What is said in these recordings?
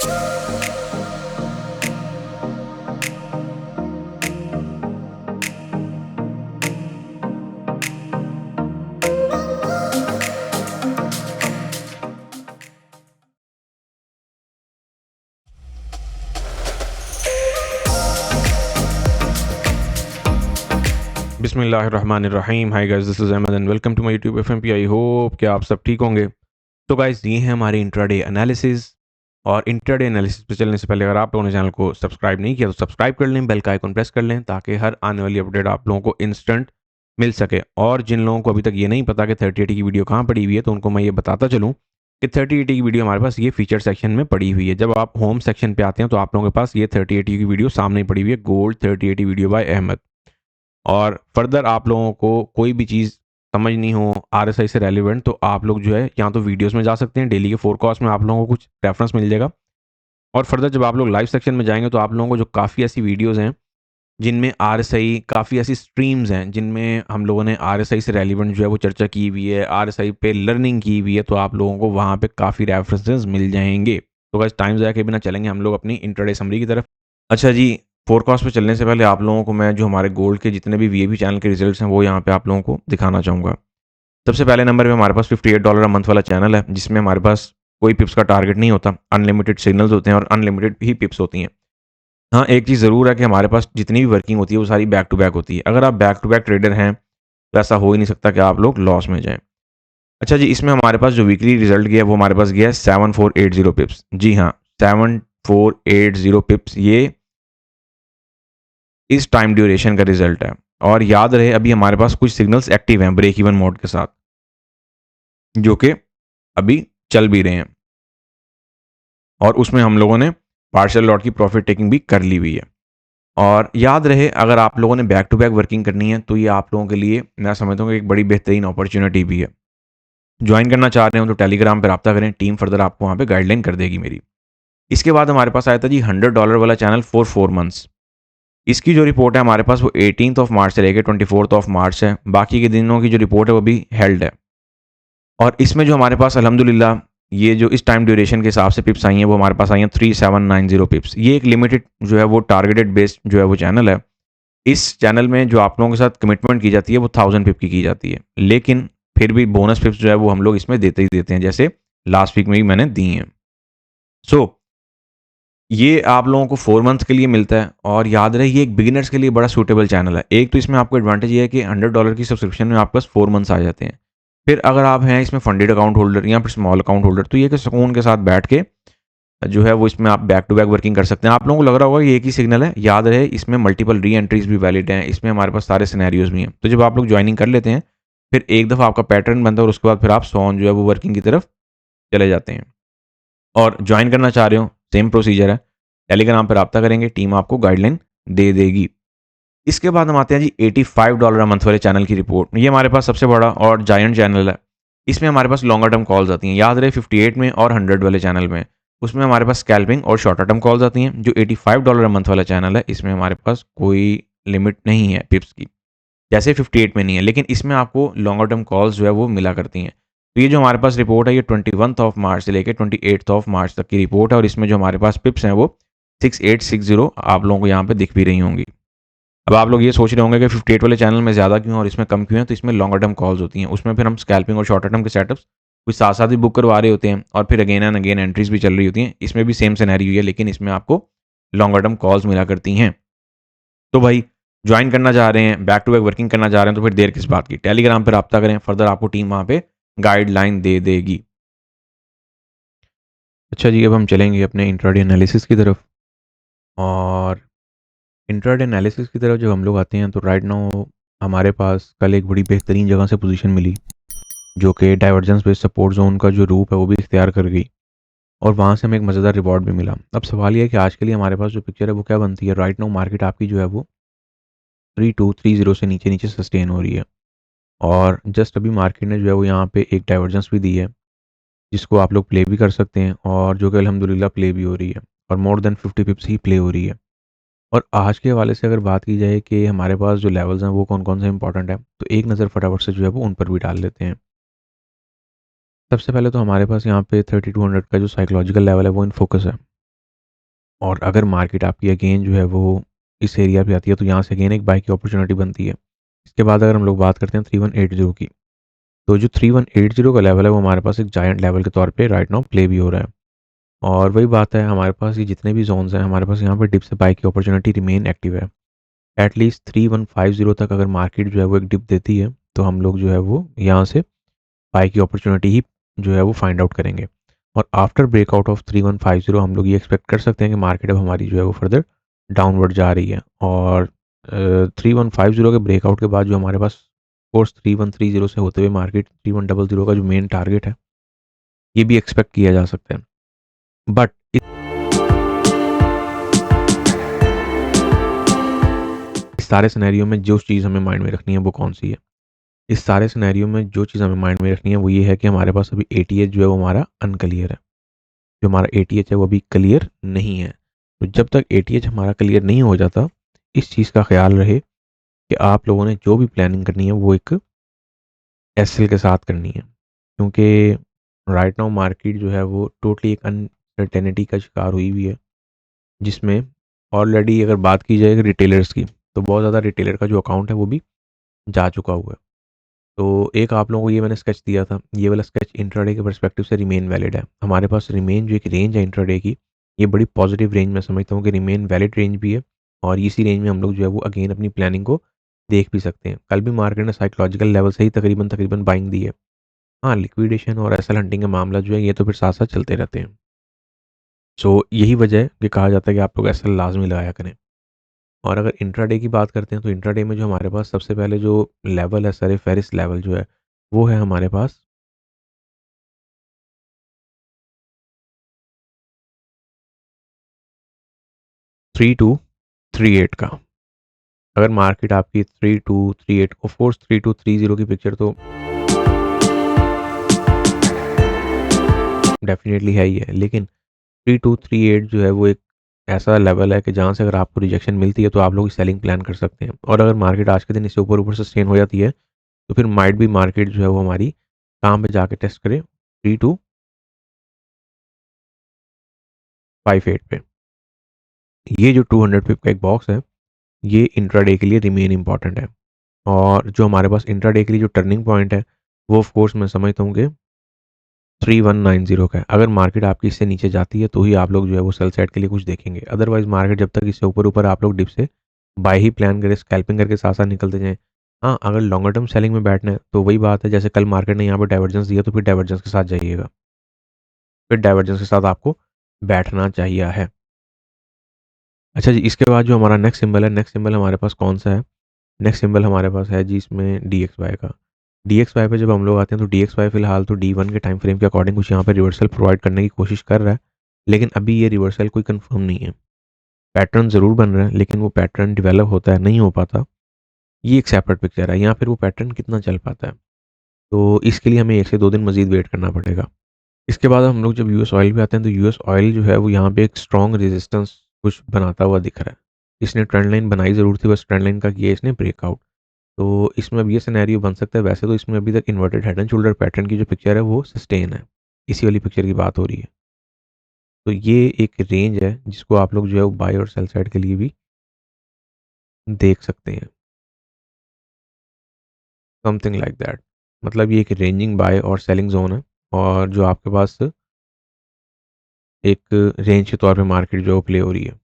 बिस्मिल्लाहिर्रहमानिर्रहीम। Hi guys, this is Ahmad and welcome to my YouTube FMP. I hope कि आप सब ठीक होंगे। तो गाइस, ये है हमारी इंट्राडे एनालिसिस। और इंट्राडे एनालिसिस पे चलने से पहले अगर आप लोगों ने चैनल को सब्सक्राइब नहीं किया तो सब्सक्राइब कर लें, बेल का आइकन प्रेस कर लें ताकि हर आने वाली अपडेट आप लोगों को इंस्टेंट मिल सके। और जिन लोगों को अभी तक ये नहीं पता कि 3080 की वीडियो कहाँ पड़ी हुई है, तो उनको मैं ये बताता चलूँ कि 3080 की वीडियो हमारे पास ये फीचर सेक्शन में पड़ी हुई है। जब आप होम सेक्शन पे आते हैं तो आप लोगों के पास ये 3080 की वीडियो सामने पड़ी हुई है, गोल्ड 3080 वीडियो बाय अहमद। और फर्दर आप लोगों को कोई भी चीज़ समझ नहीं हो आरएसआई से रेलिवेंट, तो आप लोग जो है या तो वीडियोस में जा सकते हैं, डेली के फोरकास्ट में आप लोगों को कुछ रेफरेंस मिल जाएगा। और फर्दर जब आप लोग लाइव सेक्शन में जाएंगे तो आप लोगों को जो काफ़ी ऐसी वीडियोस हैं जिनमें आरएसआई, काफ़ी ऐसी स्ट्रीम्स हैं जिनमें हम लोगों ने आरएसआई से रेलिवेंट जो है वो चर्चा की हुई है, आरएसआई पे लर्निंग की हुई है, तो आप लोगों को वहाँ पे काफ़ी रेफरेंसेस मिल जाएंगे। तो बस टाइम ज़ाया के बिना चलेंगे हम लोग अपनी इंट्राडे समरी की तरफ। अच्छा जी, फोरकास्ट पे चलने से पहले आप लोगों को मैं जो हमारे गोल्ड के जितने भी वीएबी चैनल के रिजल्ट्स हैं वो यहाँ पे आप लोगों को दिखाना चाहूँगा। सबसे पहले नंबर पे हमारे पास $58 अ मंथ वाला चैनल है, जिसमें हमारे पास कोई पिप्स का टारगेट नहीं होता, अनलिमिटेड सिग्नल्स होते हैं और अनलिमिटेड ही पिप्स होती हैं। हाँ, एक चीज़ ज़रूर है कि हमारे पास जितनी भी वर्किंग होती है वो सारी बैक टू बैक होती है। अगर आप बैक टू बैक ट्रेडर हैं तो ऐसा हो ही नहीं सकता कि आप लोग लॉस में जाएँ। अच्छा जी, इसमें हमारे पास जो वीकली रिजल्ट गया है वो हमारे पास गया है 7480 पिप्स। जी हाँ, 7480 पिप्स, ये इस टाइम ड्यूरेशन का रिजल्ट है। और याद रहे, अभी हमारे पास कुछ सिग्नल्स एक्टिव हैं ब्रेक इवन मोड के साथ, जो कि अभी चल भी रहे हैं, और उसमें हम लोगों ने पार्शियल लॉट की प्रॉफिट टेकिंग भी कर ली हुई है। और याद रहे, अगर आप लोगों ने बैक टू बैक वर्किंग करनी है तो ये आप लोगों के लिए मैं समझता हूँ कि एक बड़ी बेहतरीन अपॉर्चुनिटी भी है। ज्वाइन करना चाह रहे हो तो टेलीग्राम पर रब्ता करें, टीम फर्दर आपको वहाँ पे गाइडलाइन कर देगी मेरी। इसके बाद हमारे पास आया था जी $100 वाला चैनल फॉर 4 मंथ्स। इसकी जो रिपोर्ट है हमारे पास वो 18 मार्च से लेकर 24 मार्च है। बाकी के दिनों की जो रिपोर्ट है वो भी हेल्ड है। और इसमें जो हमारे पास अल्हम्दुलिल्लाह ये जो इस टाइम ड्यूरेशन के हिसाब से पिप्स आई हैं वो हमारे पास आई हैं 3790 पिप्स। ये एक लिमिटेड जो है वो टारगेटेड बेस्ड जो है वो चैनल है। इस चैनल में जो आप लोगों के साथ कमिटमेंट की जाती है वो 1000 पिप की जाती है, लेकिन फिर भी बोनस पिप्स जो है वो हम लोग इसमें देते ही देते हैं, जैसे लास्ट वीक में भी मैंने दी हैं। सो ये आप लोगों को 4 मंथ के लिए मिलता है। और याद रहे, ये एक बिगिनर्स के लिए बड़ा सूटेबल चैनल है। एक तो इसमें आपको एडवांटेज ये है कि $100 की सब्सक्रिप्शन में आपके पास 4 मंथ्स आ जाते हैं। फिर अगर आप हैं इसमें फंडेड अकाउंट होल्डर या फिर स्मॉल अकाउंट होल्डर, तो ये कि सुकून के साथ बैठ के जो है वो इसमें आप बैक टू बैक वर्किंग कर सकते हैं। आप लोगों को लग रहा होगा ये एक ही सिग्नल है, याद रहे इसमें मल्टीपल री एंट्रीज भी वैलिड हैं, इसमें हमारे पास सारे सिनेरियोज भी हैं। तो जब आप लोग ज्वाइनिंग कर लेते हैं फिर एक दफ़ा आपका पैटर्न बनता है और उसके बाद फिर आप सॉन जो है वो वर्किंग की तरफ चले जाते हैं। और ज्वाइन करना चाह रहे हो, सेम प्रोसीजर है, टेलीग्राम पर रब्ता करेंगे, टीम आपको गाइडलाइन दे देगी। इसके बाद हम आते हैं जी $85 अ मंथ वाले चैनल की रिपोर्ट। ये हमारे पास सबसे बड़ा और जायंट चैनल है। इसमें हमारे पास लॉन्गर टर्म कॉल्स आती हैं। याद रहे 58 में और 100 वाले चैनल में, उसमें हमारे पास स्कैल्पिंग और शॉर्टर टर्म कॉल्स आती हैं। जो $85 अ मंथ वाला चैनल है इसमें हमारे पास कोई लिमिट नहीं है पिप्स की, जैसे 58 में नहीं है, लेकिन इसमें आपको लॉन्गर टर्म कॉल्स जो है वो मिला करती हैं। तो ये जो हमारे पास रिपोर्ट है ये 21 मार्च से लेकर 28 मार्च तक की रिपोर्ट है। और इसमें जो हमारे पास पिप्स हैं वो 6860 आप लोगों को यहाँ पे दिख भी रही होंगी। अब आप लोग ये सोच रहे होंगे कि 58 वाले चैनल में ज़्यादा क्यों और इसमें कम क्यों है, तो इसमें लॉन्गर टर्म कॉल्स होती हैं। उसमें फिर हम स्कैल्पिंग और शॉर्टर टर्म के सेटअप्स कुछ साथ साथ ही बुक करवा रहे होते हैं, और फिर अगेन एंड अगेन एंट्रीज भी चल रही होती हैं। इसमें भी सेम सिनेरियो है, लेकिन इसमें आपको लॉन्गर टर्म कॉल्स मिला करती हैं। तो भाई, ज्वाइन करना चाह रहे हैं, बैक टू बैक वर्किंग करना चाह रहे हैं, तो फिर देर किस बात की, टेलीग्राम पर रब्ता करें, फर्दर आपको टीम वहाँ पे गाइडलाइन दे देगी। अच्छा जी, अब हम चलेंगे अपने इंट्राडे एनालिसिस की तरफ। और इंट्राडे एनालिसिस की तरफ जब हम लोग आते हैं तो राइट नाउ हमारे पास कल एक बड़ी बेहतरीन जगह से पोजीशन मिली, जो कि डाइवर्जेंस बेस्ड सपोर्ट जोन का जो रूप है वो भी इख्तियार कर गई, और वहाँ से हमें एक मज़ेदार रिवॉर्ड भी मिला। अब सवाल ये है कि आज के लिए हमारे पास जो पिक्चर है वो क्या बनती है। राइट नाउ मार्केट आपकी जो है वो 3230 से नीचे नीचे सस्टेन हो रही है, और जस्ट अभी मार्केट ने जो है वो यहाँ पे एक डाइवर्जेंस भी दी है, जिसको आप लोग प्ले भी कर सकते हैं, और जो कि अल्हम्दुलिल्लाह प्ले भी हो रही है, और मोर देन 50 पिप्स ही प्ले हो रही है। और आज के हवाले से अगर बात की जाए कि हमारे पास जो लेवल्स हैं वो कौन कौन से इंपॉर्टेंट हैं, तो एक नज़र फटाफट से जो है वो उन पर भी डाल लेते हैं। सबसे पहले तो हमारे पास यहाँ पे 3200 का जो साइकोलॉजिकल लेवल है वो इन फोकस है। और अगर मार्केट आपकी अगेन जो है वो इस एरिया पे आती है तो यहाँ से अगेन एक बाई की अपॉर्चुनिटी बनती है। इसके बाद अगर हम लोग बात करते हैं 3180 की, तो जो 3180 का लेवल है वो हमारे पास एक जायंट लेवल के तौर पे राइट नाउ प्ले भी हो रहा है। और वही बात है, हमारे पास ये जितने भी जोन्स हैं हमारे पास यहाँ पे डिप से बाई की अपॉर्चुनिटी रिमेन एक्टिव है। एटलीस्ट 3150 तक अगर मार्केट जो है वो एक डिप देती है तो हम लोग जो है वो यहाँ से बाई की अपॉर्चुनिटी ही जो है वो फाइंड आउट करेंगे। और आफ्टर ब्रेकआउट ऑफ 3150 हम लोग ये एक्सपेक्ट कर सकते हैं कि मार्केट अब हमारी जो है वो फर्दर डाउनवर्ड जा रही है। और 3150 के ब्रेकआउट के बाद जो हमारे पास कोर्स 3130 से होते हुए मार्केट 3100 का जो मेन टारगेट है ये भी एक्सपेक्ट किया जा सकता है। बट इस सारे सिनेरियो में जो चीज़ हमें माइंड में रखनी है वो कौन सी है? इस सारे सिनेरियो में जो चीज़ हमें माइंड में रखनी है वो ये है कि हमारे पास अभी एटीएच जो है वो हमारा अनक्लियर है। जो हमारा एटीएच है वो अभी क्लियर नहीं है। तो जब तक एटीएच हमारा क्लियर नहीं हो जाता, इस चीज़ का ख्याल रहे कि आप लोगों ने जो भी प्लानिंग करनी है वो एक एसएल के साथ करनी है। क्योंकि राइट नाउ मार्केट जो है वो टोटली एक अनसर्टेनिटी का शिकार हुई हुई है, जिसमें ऑलरेडी अगर बात की जाए रिटेलर्स की तो बहुत ज़्यादा रिटेलर का जो अकाउंट है वो भी जा चुका हुआ है। तो एक आप लोगों को ये मैंने स्केच दिया था, ये वाला स्केच इंट्राडे के पर्सपेक्टिव से रिमेन वैलिड है। हमारे पास रिमेन जो एक रेंज है इंट्राडे की, ये बड़ी पॉजिटिव रेंज मैं समझता हूँ कि रिमेन वैलिड रेंज भी है। और इसी रेंज में हम लोग जो है वो अगेन अपनी प्लानिंग को देख भी सकते हैं। कल भी मार्केट ने साइकोलॉजिकल लेवल से ही तकरीबन तकरीबन बाइंग दी है। हाँ, लिक्विडेशन और एसएल हंटिंग का मामला जो है ये तो फिर साथ साथ चलते रहते हैं। सो यही वजह है कि कहा जाता है कि आप लोग एसएल लाजमी लगाया करें। और अगर इंट्राडे की बात करते हैं तो इंट्राडे में जो हमारे पास सबसे पहले जो लेवल है, सर फेरिस लेवल जो है वो है हमारे पास 3238 का। अगर मार्केट आपकी 3238, ऑफ कोर्स 3230 की पिक्चर तो डेफिनेटली है ही है, लेकिन 3238 जो है वो एक ऐसा लेवल है कि जहाँ से अगर आपको रिजेक्शन मिलती है तो आप लोग सेलिंग प्लान कर सकते हैं। और अगर मार्केट आज के दिन इससे ऊपर ऊपर सस्टेन हो जाती है तो फिर माइट भी मार्केट जो है वो हमारी काम पे जाके टेस्ट करे 3258 पे। ये जो 200 पिप का एक बॉक्स है ये इंट्राडे के लिए रिमेन इंपॉर्टेंट है। और जो हमारे पास इंट्राडे के लिए जो टर्निंग पॉइंट है वो ऑफ कोर्स मैं समझता हूँ कि 3190 का है। अगर मार्केट आपकी इससे नीचे जाती है तो ही आप लोग जो है वो सेल साइड के लिए कुछ देखेंगे। अदरवाइज मार्केट जब तक इससे ऊपर ऊपर आप लोग डिप से बाय ही प्लान करें, स्कैल्पिंग करके साथ साथ निकलते जाएं। हाँ, अगर लॉन्गर टर्म सेलिंग में बैठना है तो वही बात है, जैसे कल मार्केट ने यहाँ पर डाइवर्जेंस दिया तो फिर डाइवर्जेंस के साथ जाइएगा, फिर डाइवर्जेंस के साथ आपको बैठना चाहिए है। अच्छा जी, इसके बाद जो हमारा नेक्स्ट सिंबल है, नेक्स्ट सिंबल हमारे पास कौन सा है? नेक्स्ट सिंबल हमारे पास है जी इसमें डी एक्स वाई का। डी एक्स वाई पे जब हम लोग आते हैं तो डी एक्स वाई फिलहाल तो डी वन के टाइम फ्रेम के अकॉर्डिंग कुछ यहाँ पे रिवर्सल प्रोवाइड करने की कोशिश कर रहा है, लेकिन अभी ये रिवर्सल कोई कंफर्म नहीं है। पैटर्न ज़रूर बन रहा है लेकिन वो पैटर्न डेवलप होता है नहीं हो पाता, ये एक सेपरेट पिक्चर है। यहाँ फिर वो पैटर्न कितना चल पाता है तो इसके लिए हमें 1 से 2 दिन मजीद वेट करना पड़ेगा। इसके बाद हम लोग जब यूएस ऑयल पे आते हैं तो यूएस ऑयल जो है वो यहाँ पे एक स्ट्रॉन्ग रेजिस्टेंस कुछ बनाता हुआ दिख रहा है। इसने ट्रेंड लाइन बनाई ज़रूर थी, बस ट्रेंड लाइन का किया इसने ब्रेकआउट। तो इसमें अब ये सिनेरियो बन सकता है। वैसे तो इसमें अभी तक inverted head and shoulder pattern की जो पिक्चर है वो सस्टेन है, इसी वाली पिक्चर की बात हो रही है। तो ये एक रेंज है जिसको आप लोग जो है वो बाय और सेल साइड के लिए भी देख सकते हैं, समथिंग लाइक दैट। मतलब ये एक रेंजिंग बाय और सेलिंग जोन है और जो आपके पास एक रेंज के तौर पे मार्केट जो प्ले हो रही है।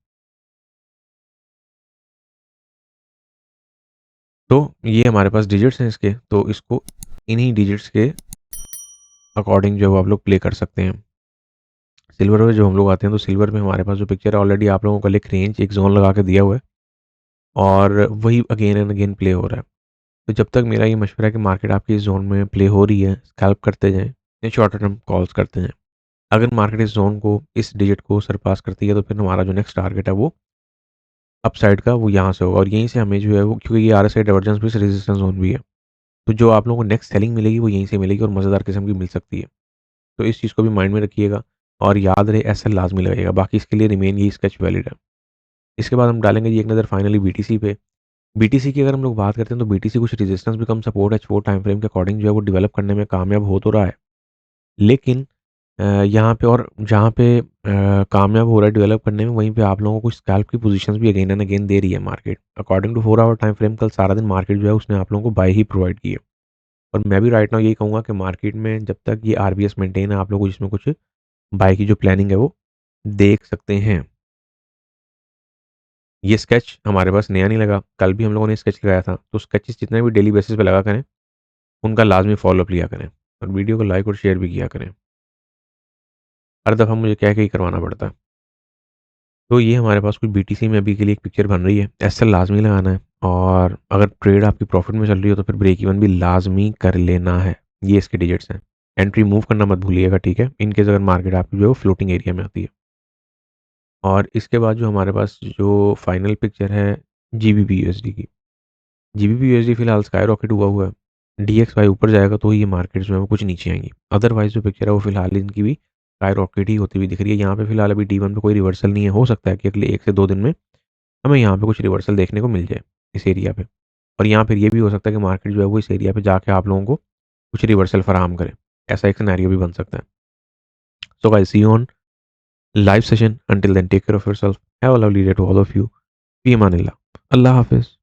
तो ये हमारे पास डिजिट्स हैं इसके, तो इसको इन्हीं डिजिट्स के अकॉर्डिंग जो आप लोग प्ले कर सकते हैं। सिल्वर में जो हम लोग आते हैं तो सिल्वर में हमारे पास जो पिक्चर है ऑलरेडी आप लोगों को एक रेंज एक जोन लगा के दिया हुआ है और वही अगेन एंड अगेन प्ले हो रहा है। तो जब तक मेरा ये मशवरा है कि मार्केट आपकी इस जोन में प्ले हो रही है, स्कैल्प करते जाएं या शॉर्ट टर्म कॉल्स करते जाएं। अगर मार्केट इस जोन को, इस डिजिट को सरपास करती है तो फिर हमारा जो नेक्स्ट टारगेट है वो अपसाइड का वो यहाँ से होगा और यहीं से हमें जो है वो, क्योंकि ये आरएसआई डाइवर्जेंस भी रेजिस्टेंस जोन भी है, तो जो आप लोगों को नेक्स्ट सेलिंग मिलेगी वो यहीं से मिलेगी और मज़ेदार किस्म की मिल सकती है। तो इस चीज़ को भी माइंड में रखिएगा और याद रहे एसएल लाजमी लगाइएगा। बाकी इसके लिए रिमेन ये स्केच वैलिड है। इसके बाद हम डालेंगे जी एक नज़र फाइनली बीटीसी पे। बीटीसी की अगर हम लोग बात करते हैं तो बीटीसी कुछ रेजिस्टेंस भी कम सपोर्ट है 4 टाइम फ्रेम के अकॉर्डिंग जो है वो डेवलप करने में कामयाब हो तो रहा है। लेकिन यहाँ पे और जहाँ पे कामयाब हो रहा है डेवलप करने में, वहीं पे आप लोगों को स्कैल्प की पोजीशंस भी अगेन एंड अगेन दे रही है market. According to 4 hour time frame कल सारा दिन मार्केट जो है उसने आप लोगों को बाय ही प्रोवाइड की है। और मैं भी राइट नाउ यही कहूँगा कि मार्केट में जब तक ये आरबीएस मेंटेन है, आप लोग इसमें कुछ बाय की जो प्लानिंग है वो देख सकते हैं। ये स्केच हमारे पास नया नहीं लगा, कल भी हम लोगों ने स्केच लगाया था। तो स्केचेस जितने भी डेली बेसिस पे लगा करें उनका लाजमी फॉलोअप लिया करें, और वीडियो को लाइक और शेयर भी किया करें। हर दफ़ा मुझे कह के ही करवाना पड़ता है। तो ये हमारे पास कुछ बीटीसी में अभी के लिए एक पिक्चर बन रही है। एसएल लाजमी लगाना है, और अगर ट्रेड आपकी प्रॉफिट में चल रही हो तो फिर ब्रेक इवन भी लाजमी कर लेना है। ये इसके डिजिट्स हैं। एंट्री मूव करना मत भूलिएगा, ठीक है, इनकेस अगर मार्केट आपकी जो है फ्लोटिंग एरिया में आती है। और इसके बाद जो हमारे पास जो फाइनल पिक्चर है जीबीपी यूएसडी की, जीबीपी यूएसडी फिलहाल स्काई रॉकेट हुआ है। डीएक्सवाई ऊपर जाएगा तो ये मार्केट जो है वो कुछ नीचे आएंगी, अदरवाइज जो पिक्चर है वो फिलहाल इनकी भी स्काई रॉकेट ही होती हुई दिख रही है। यहाँ पे फिलहाल अभी डी वन पे कोई रिवर्सल नहीं है, हो सकता है कि अगले 1 से 2 दिन में हमें यहाँ पे कुछ रिवर्सल देखने को मिल जाए इस एरिया पे। और यहाँ फिर ये भी हो सकता है कि मार्केट जो है वो इस एरिया पे जाके आप लोगों को कुछ रिवर्सल फराहम करे, ऐसा एक सिनेरियो भी बन सकता है। So guys, see you on live session, until then take care of yourself, have a lovely day to all of you, फी अमानिल्लाह, अल्लाह हाफिज।